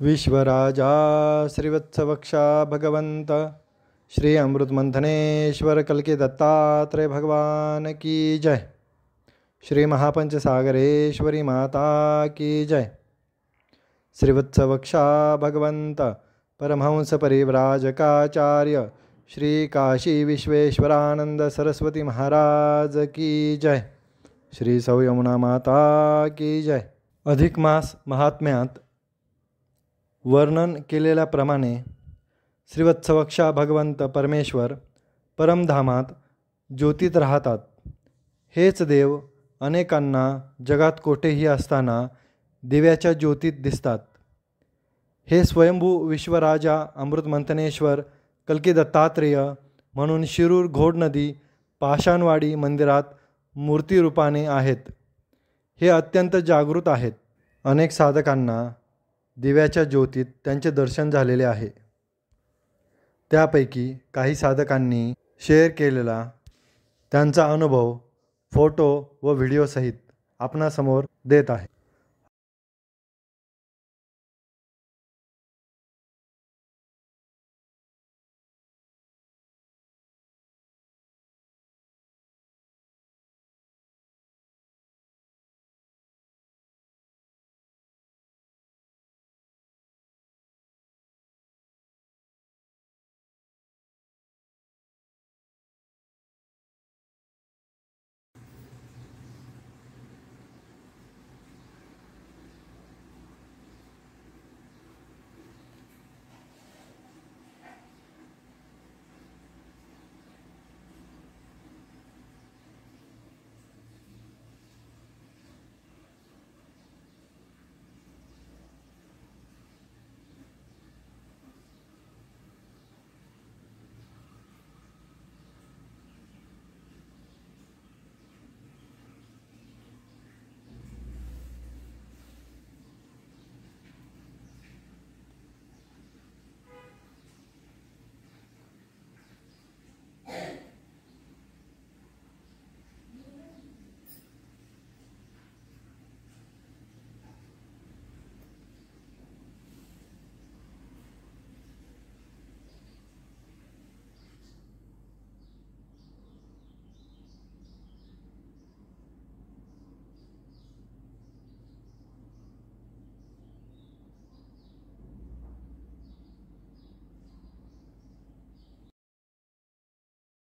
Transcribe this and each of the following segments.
विश्वराजा श्रीवत्सवक्षा भगवंत श्री अमृतमंथनेश्वर कलकी दत्तात्रेय भगवान की जय। श्री महापंचसागरेश्वरी माता की जय। श्रीवत्सवक्षा भगवंत परमहंस परिव्राजकाचार्य श्री काशी विश्वेश्वरानंद सरस्वती महाराज की जय। श्री सौ यमुना माता की जय। अधिक मास महात्म्यात वर्णन केलेल्याप्रमाणे श्रीवत्सवक्षा भगवंत परमेश्वर परमधामात ज्योतीत राहतात। हेच देव अनेकांना जगात कोठेही असताना दिव्याच्या ज्योतीत दिसतात। हे स्वयंभू विश्वराजा अमृतमंथनेश्वर कलकी दत्तात्रेय म्हणून शिरूर घोडनदी पाषाणवाडी मंदिरात मूर्तिरूपाने आहेत। हे अत्यंत जागृत आहेत। अनेक साधकांना दिव्याच्या ज्योतीत त्यांचे दर्शन झालेले आहे। त्यापैकी काही साधकांनी शेअर केलेला त्यांचा अनुभव फोटो व व्हिडिओसहित आपणासमोर देत आहे।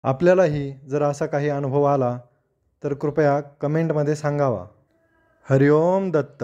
आपल्यालाही जर असा काही अनुभव आला तर कृपया कमेंटमध्ये सांगावा। हरिओम दत्त।